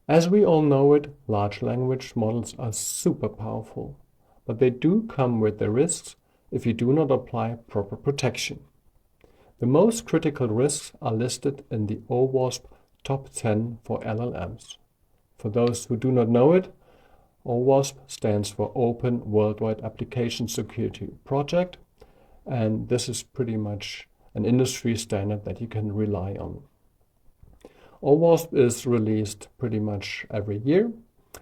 As we all know it, large language models are super powerful, but they do come with the risks if you do not apply proper protection. The most critical risks are listed in the OWASP Top 10 for LLMs. For those who do not know it, OWASP stands for Open Worldwide Application Security Project, and this is pretty much an industry standard that you can rely on. OWASP is released pretty much every year,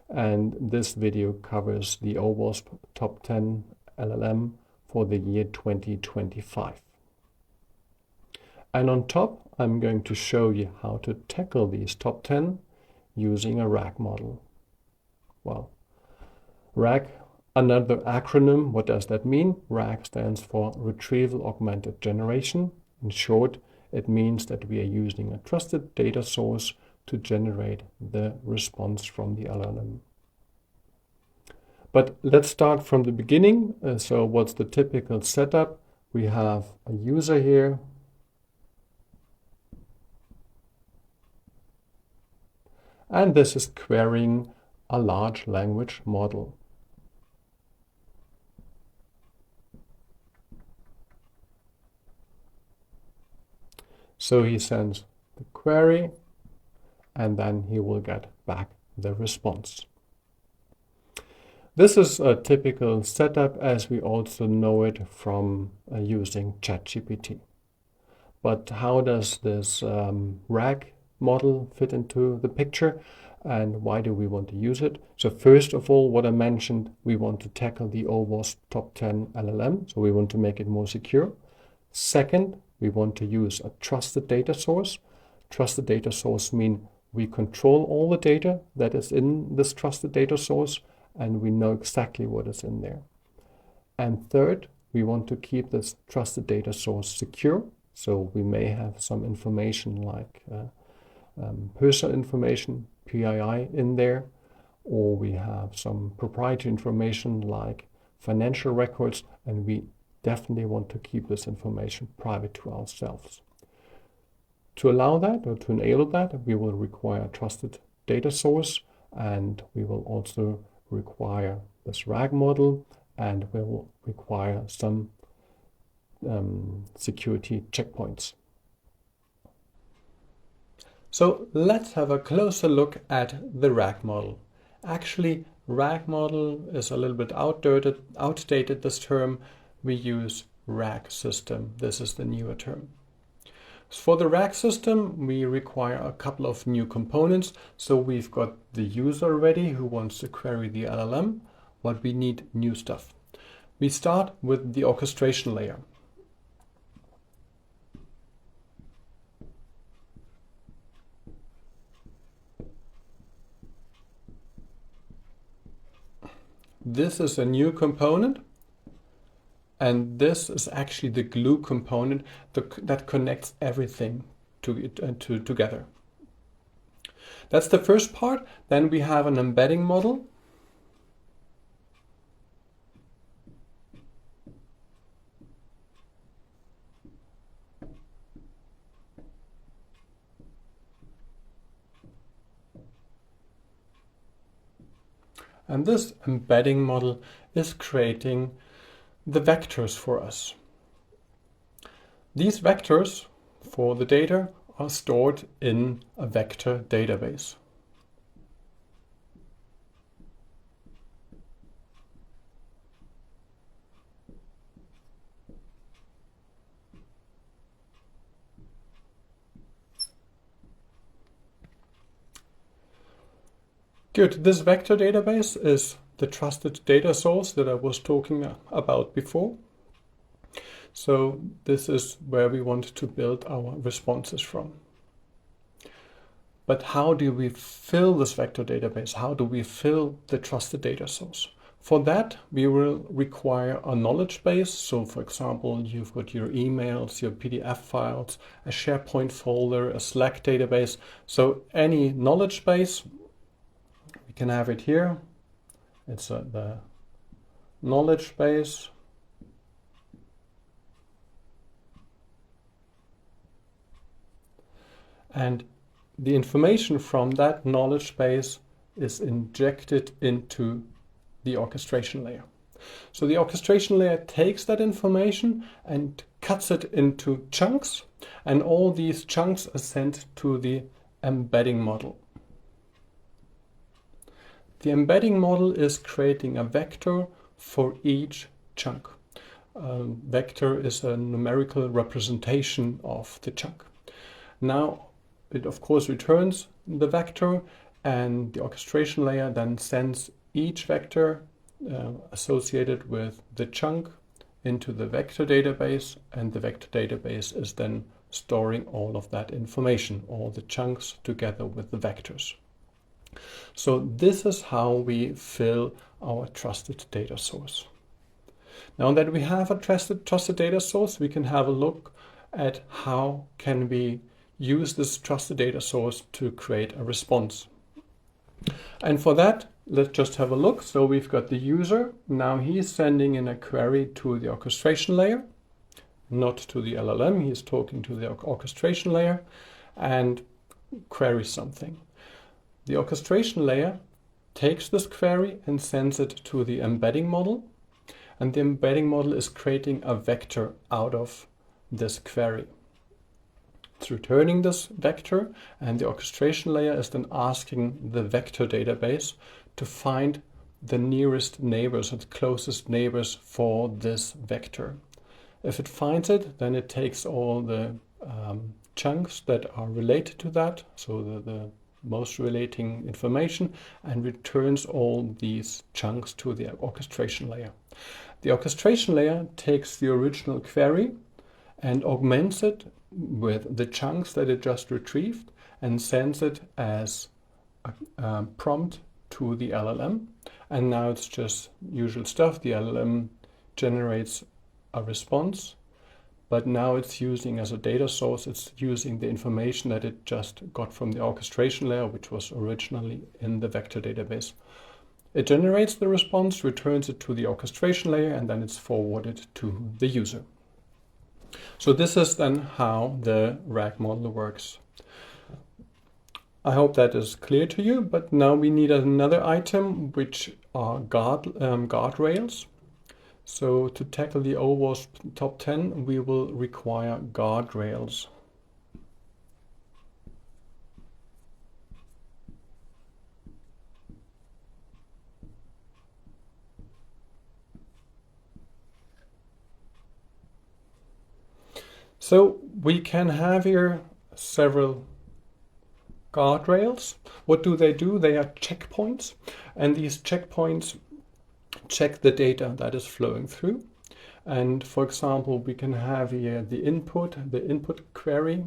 and this video covers the OWASP Top 10 LLM for the year 2025. And on top, I'm going to show you how to tackle these top 10 using a RAG model. Well, RAG, another acronym, what does that mean? RAG stands for Retrieval Augmented Generation. In short, it means that we are using a trusted data source to generate the response from the LLM. But let's start from the beginning. So what's the typical setup? We have a user here. And this is querying a large language model. So he sends the query, and then he will get back the response. This is a typical setup as we also know it from using ChatGPT. But how does this RAG model fit into the picture, and why do we want to use it? So first of all, what I mentioned, we want to tackle the OWASP Top 10 LLM, so we want to make it more secure. Second, we want to use a trusted data source. Trusted data source means we control all the data that is in this trusted data source, and we know exactly what is in there. And third, we want to keep this trusted data source secure. So we may have some information like personal information, PII, in there, or we have some proprietary information like financial records, and we definitely want to keep this information private to ourselves. To allow that, or to enable that, we will require a trusted data source, and we will also require this RAG model, and we will require some security checkpoints. So let's have a closer look at the RAG model. Actually, RAG model is a little bit outdated, this term. We use RAG system. This is the newer term. For the RAG system, we require a couple of new components. So we've got the user already who wants to query the LLM, but we need new stuff. We start with the orchestration layer. This is a new component, and this is actually the glue component that connects everything together. That's the first part. Then we have an embedding model. And this embedding model is creating the vectors for us. These vectors for the data are stored in a vector database. Good. This vector database is the trusted data source that I was talking about before. So this is where we want to build our responses from. But how do we fill this vector database? How do we fill the trusted data source? For that, we will require a knowledge base. So for example, you've got your emails, your PDF files, a SharePoint folder, a Slack database. So any knowledge base, we can have it here. It's the knowledge base. And the information from that knowledge base is injected into the orchestration layer. So the orchestration layer takes that information and cuts it into chunks, and all these chunks are sent to the embedding model. The embedding model is creating a vector for each chunk. Vector is a numerical representation of the chunk. Now, it of course returns the vector, and the orchestration layer then sends each vector associated with the chunk into the vector database, and the vector database is then storing all of that information, all the chunks together with the vectors. So this is how we fill our trusted data source. Now that we have a trusted data source, we can have a look at how can we use this trusted data source to create a response. And for that, let's just have a look. So we've got the user. Now he's sending in a query to the orchestration layer, not to the LLM. He's talking to the orchestration layer and queries something. The orchestration layer takes this query and sends it to the embedding model. And the embedding model is creating a vector out of this query. It's returning this vector, and the orchestration layer is then asking the vector database to find the nearest neighbors and closest neighbors for this vector. If it finds it, then it takes all the chunks that are related to that, so the most relating information, and returns all these chunks to the orchestration layer. The orchestration layer takes the original query and augments it with the chunks that it just retrieved and sends it as a prompt to the LLM. And now it's just usual stuff. The LLM generates a response, but now it's using as a data source, it's using the information that it just got from the orchestration layer, which was originally in the vector database. It generates the response, returns it to the orchestration layer, and then it's forwarded to the user. So this is then how the RAG model works. I hope that is clear to you, but now we need another item, which are guardrails. So to tackle the OWASP top 10, we will require guardrails. So we can have here several guardrails. What do? They are checkpoints, and these checkpoints check the data that is flowing through. And for example, we can have here the input query,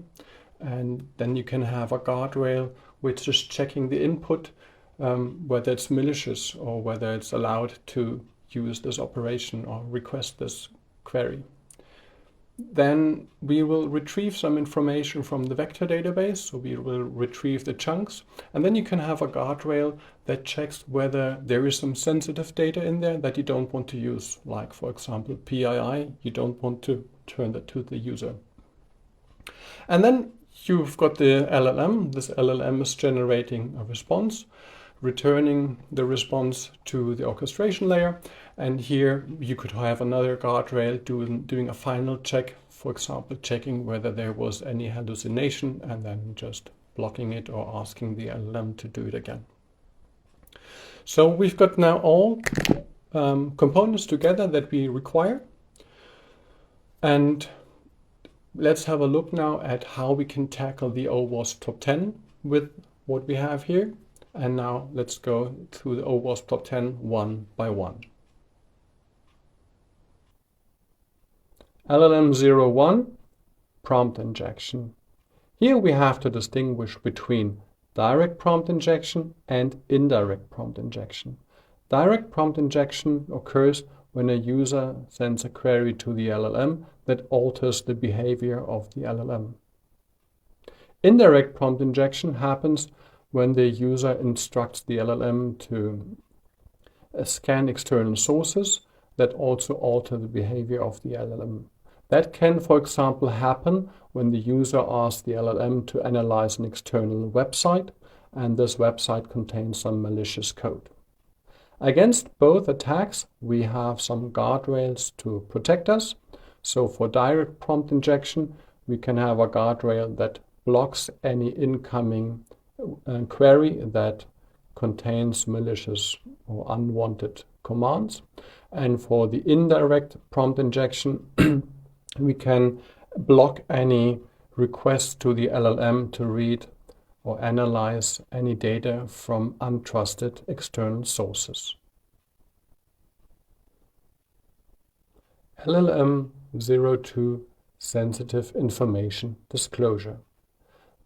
and then you can have a guardrail which is checking the input, whether it's malicious or whether it's allowed to use this operation or request this query. Then we will retrieve some information from the vector database, so we will retrieve the chunks, and then you can have a guardrail that checks whether there is some sensitive data in there that you don't want to use, like for example PII, you don't want to turn that to the user. And then you've got the LLM. This LLM is generating a response, returning the response to the orchestration layer. And here you could have another guardrail doing a final check, for example, checking whether there was any hallucination and then just blocking it or asking the LLM to do it again. So we've got now all components together that we require. And let's have a look now at how we can tackle the OWASP top 10 with what we have here. And now let's go through the OWASP top 10 one by one. LLM 01, prompt injection. Here we have to distinguish between direct prompt injection and indirect prompt injection. Direct prompt injection occurs when a user sends a query to the LLM that alters the behavior of the LLM. Indirect prompt injection happens when the user instructs the LLM to scan external sources that also alter the behavior of the LLM. That can, for example, happen when the user asks the LLM to analyze an external website, and this website contains some malicious code. Against both attacks, we have some guardrails to protect us. So for direct prompt injection, we can have a guardrail that blocks any incoming query that contains malicious or unwanted commands. And for the indirect prompt injection, we can block any requests to the LLM to read or analyze any data from untrusted external sources. LLM 02 Sensitive Information Disclosure.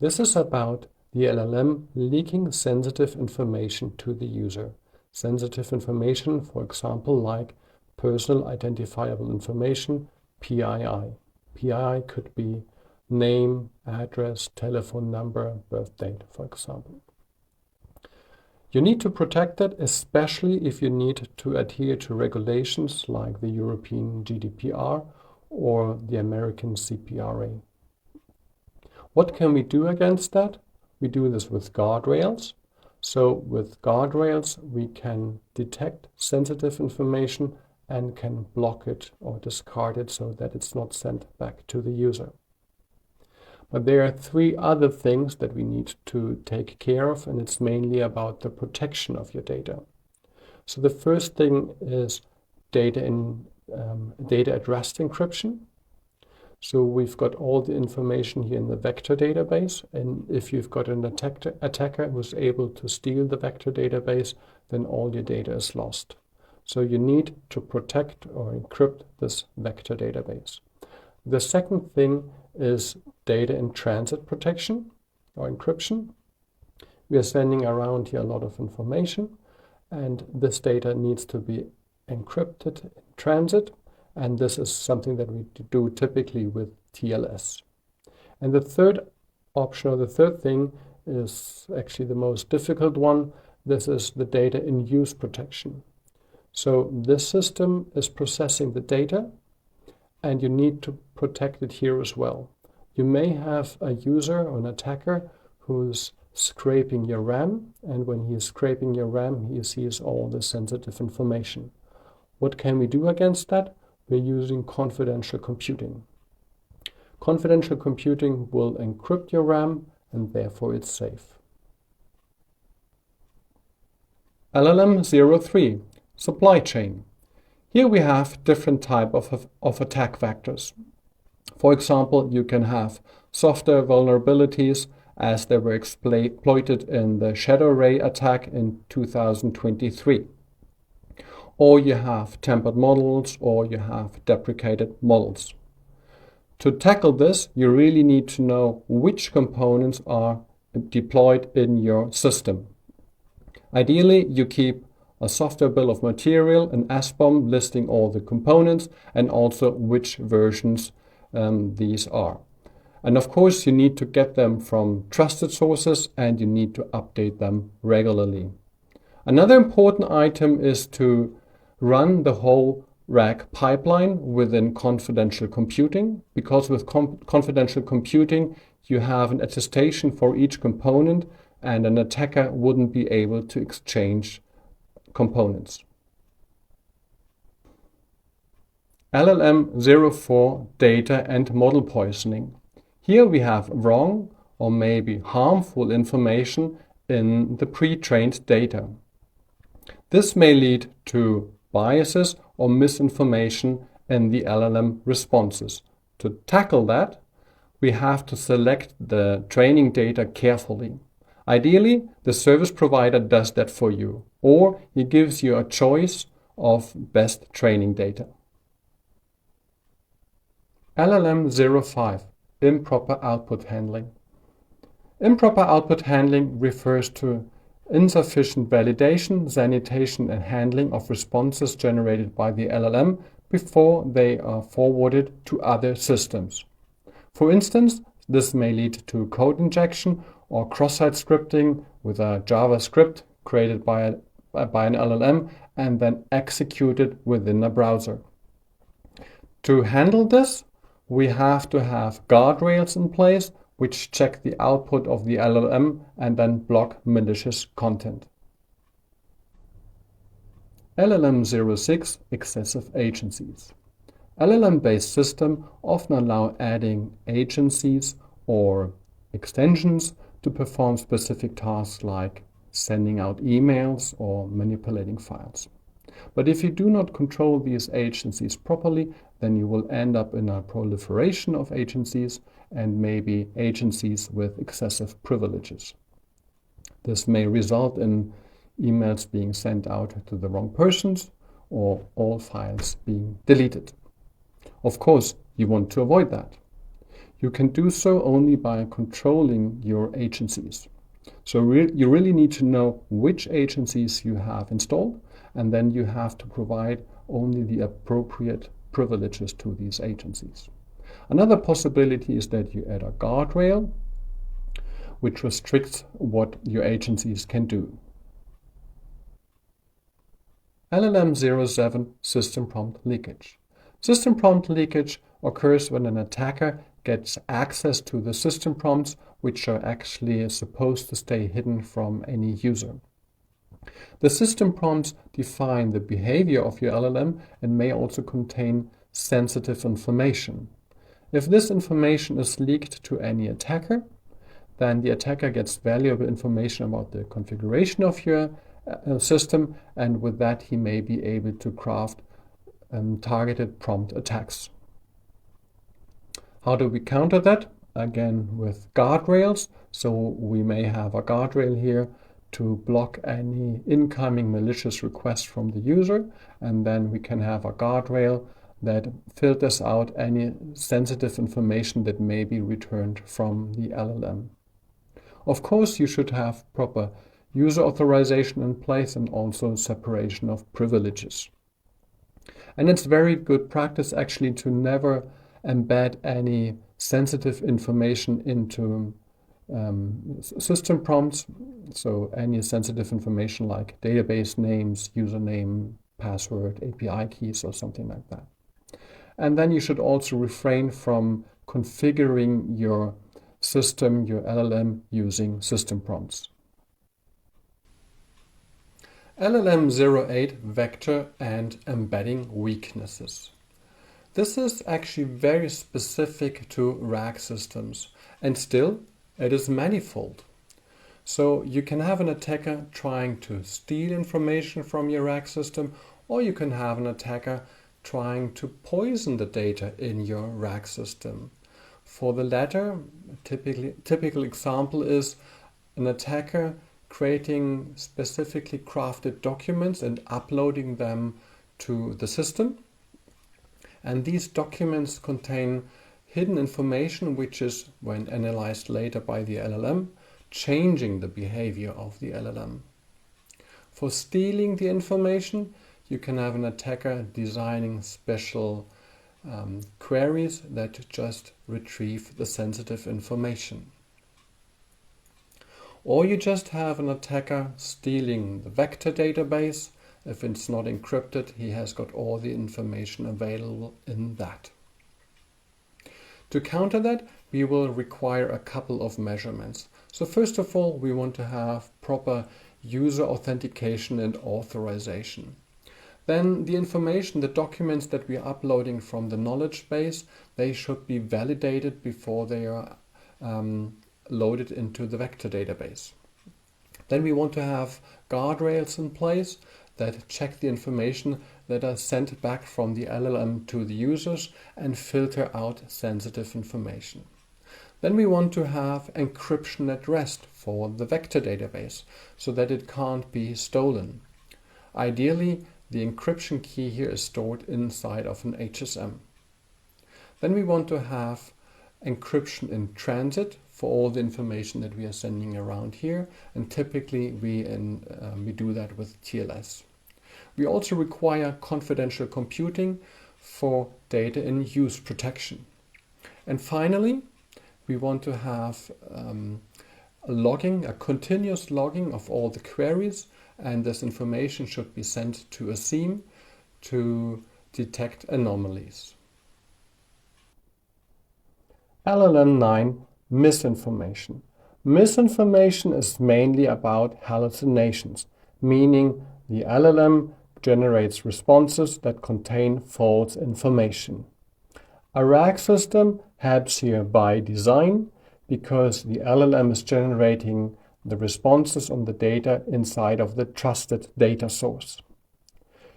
This is about the LLM leaking sensitive information to the user. Sensitive information, for example, like personal identifiable information, PII. PII could be name, address, telephone number, birth date, for example. You need to protect that, especially if you need to adhere to regulations like the European GDPR or the American CPRA. What can we do against that? We do this with guardrails. So with guardrails, we can detect sensitive information and can block it or discard it so that it's not sent back to the user. But there are three other things that we need to take care of, and it's mainly about the protection of your data. So the first thing is data at rest encryption. So we've got all the information here in the vector database, and if you've got an attacker who's able to steal the vector database, then all your data is lost. So you need to protect or encrypt this vector database. The second thing is data in transit protection or encryption. We are sending around here a lot of information, and this data needs to be encrypted in transit, and this is something that we do typically with TLS. And the third option, or the third thing, is actually the most difficult one. This is the data in use protection. So this system is processing the data, and you need to protect it here as well. You may have a user or an attacker who's scraping your RAM, and when he is scraping your RAM, he sees all the sensitive information. What can we do against that? We're using confidential computing. Confidential computing will encrypt your RAM, and therefore it's safe. LLM 03, supply chain. Here we have different type of attack vectors. For example, you can have software vulnerabilities as they were exploited in the Shadow Ray attack in 2023. Or you have tempered models, or you have deprecated models. To tackle this, you really need to know which components are deployed in your system. Ideally, you keep a software bill of material, an SBOM listing all the components and also which versions these are. And of course, you need to get them from trusted sources, and you need to update them regularly. Another important item is to run the whole RAG pipeline within confidential computing, because with confidential computing, you have an attestation for each component, and an attacker wouldn't be able to exchange components. LLM 04 data and model poisoning. Here we have wrong or maybe harmful information in the pre-trained data. This may lead to biases or misinformation in the LLM responses. To tackle that, we have to select the training data carefully. Ideally, the service provider does that for you, or he gives you a choice of best training data. LLM 05, improper output handling. Improper output handling refers to insufficient validation, sanitation, and handling of responses generated by the LLM before they are forwarded to other systems. For instance, this may lead to code injection or cross-site scripting with a JavaScript created by an LLM and then executed within a browser. To handle this, we have to have guardrails in place which check the output of the LLM and then block malicious content. LLM 06 Excessive Agencies. LLM-based systems often allow adding agencies or extensions to perform specific tasks like sending out emails or manipulating files. But if you do not control these agencies properly, then you will end up in a proliferation of agencies and maybe agencies with excessive privileges. This may result in emails being sent out to the wrong persons or all files being deleted. Of course, you want to avoid that. You can do so only by controlling your agencies. So you really need to know which agencies you have installed, and then you have to provide only the appropriate privileges to these agencies. Another possibility is that you add a guardrail which restricts what your agencies can do. LLM 07 System Prompt Leakage. System prompt leakage occurs when an attacker gets access to the system prompts which are actually supposed to stay hidden from any user. The system prompts define the behavior of your LLM and may also contain sensitive information. If this information is leaked to any attacker, then the attacker gets valuable information about the configuration of your system, and with that he may be able to craft targeted prompt attacks. How do we counter that? Again, with guardrails. So we may have a guardrail here to block any incoming malicious requests from the user, and then we can have a guardrail that filters out any sensitive information that may be returned from the LLM. Of course, you should have proper user authorization in place and also separation of privileges. And it's very good practice actually to never embed any sensitive information into system prompts. So any sensitive information like database names, username, password, API keys, or something like that. And then you should also refrain from configuring your system, your LLM, using system prompts. LLM 08 Vector and Embedding Weaknesses. This is actually very specific to RAG systems, and still it is manifold. So you can have an attacker trying to steal information from your RAG system, or you can have an attacker trying to poison the data in your RAG system. For the latter, typical example is an attacker creating specifically crafted documents and uploading them to the system. And these documents contain hidden information which is, when analyzed later by the LLM, changing the behavior of the LLM. For stealing the information, you can have an attacker designing special queries that just retrieve the sensitive information. Or you just have an attacker stealing the vector database. If it's not encrypted, he has got all the information available in that. To counter that, we will require a couple of measurements. So first of all, we want to have proper user authentication and authorization. Then the information, the documents that we are uploading from the knowledge base, they should be validated before they are loaded into the vector database. Then we want to have guardrails in place that check the information that are sent back from the LLM to the users and filter out sensitive information. Then we want to have encryption at rest for the vector database so that it can't be stolen. Ideally, the encryption key here is stored inside of an HSM. Then we want to have encryption in transit for all the information that we are sending around here, and typically we do that with TLS. We also require confidential computing for data in use protection. And finally, we want to have a continuous logging of all the queries, and this information should be sent to a SIEM to detect anomalies. LLM 9, misinformation. Misinformation is mainly about hallucinations, meaning the LLM generates responses that contain false information. A RAG system helps here by design because the LLM is generating the responses on the data inside of the trusted data source.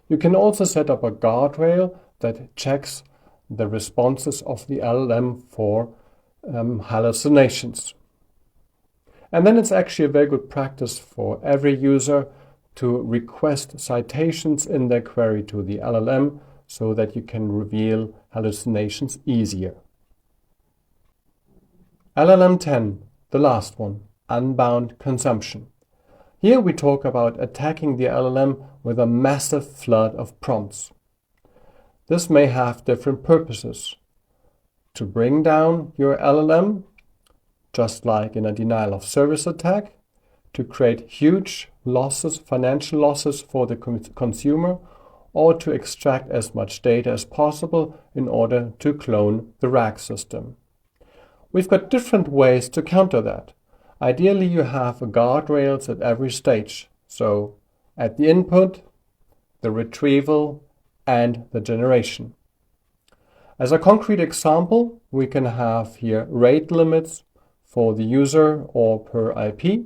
You can also set up a guardrail that checks the responses of the LLM for hallucinations. And then it's actually a very good practice for every user to request citations in their query to the LLM so that you can reveal hallucinations easier. LLM 10, the last one, unbound consumption. Here we talk about attacking the LLM with a massive flood of prompts. This may have different purposes. To bring down your LLM, just like in a denial of service attack, to create huge losses, financial losses for the consumer, or to extract as much data as possible in order to clone the RAG system. We've got different ways to counter that. Ideally, you have guardrails at every stage. So at the input, the retrieval, and the generation. As a concrete example, we can have here rate limits for the user or per IP.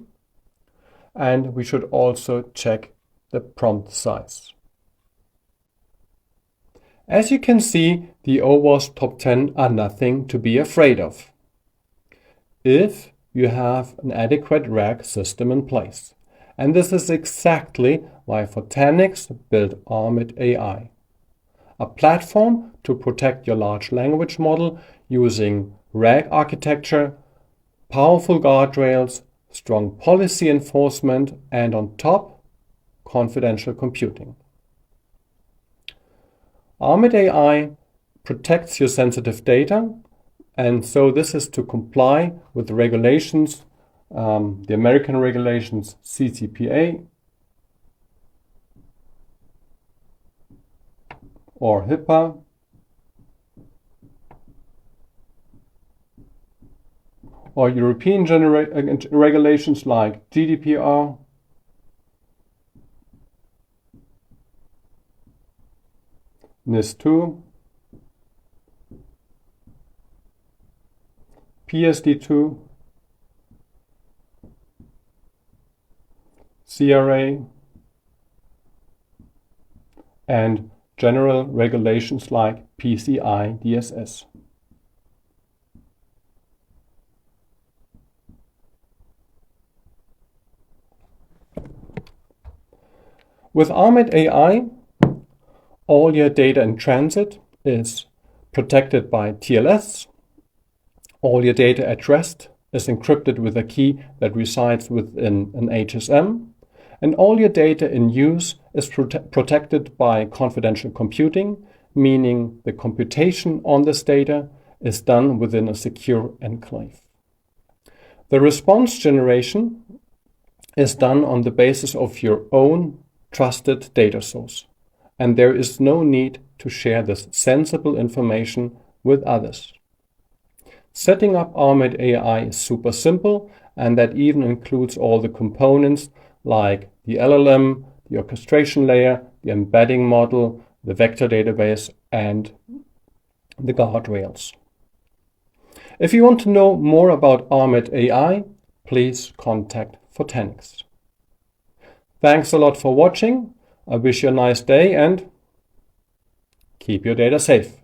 And we should also check the prompt size. As you can see, the OWASP top 10 are nothing to be afraid of, if you have an adequate RAG system in place. And this is exactly why Fortanix built Armet AI, a platform to protect your large language model using RAG architecture, powerful guardrails, strong policy enforcement, and on top, confidential computing. Armet AI protects your sensitive data, and so this is to comply with the regulations, the American regulations CCPA or HIPAA, or European regulations like GDPR, NIS2, PSD2, CRA, and general regulations like PCI DSS. With Armet AI, all your data in transit is protected by TLS. All your data at rest is encrypted with a key that resides within an HSM. And all your data in use is protected by confidential computing, meaning the computation on this data is done within a secure enclave. The response generation is done on the basis of your own trusted data source, and there is no need to share this sensible information with others. Setting up Armet AI is super simple, and that even includes all the components like the LLM, the orchestration layer, the embedding model, the vector database, and the guardrails. If you want to know more about Armet AI, please contact Fortanix. Thanks a lot for watching. I wish you a nice day and keep your data safe.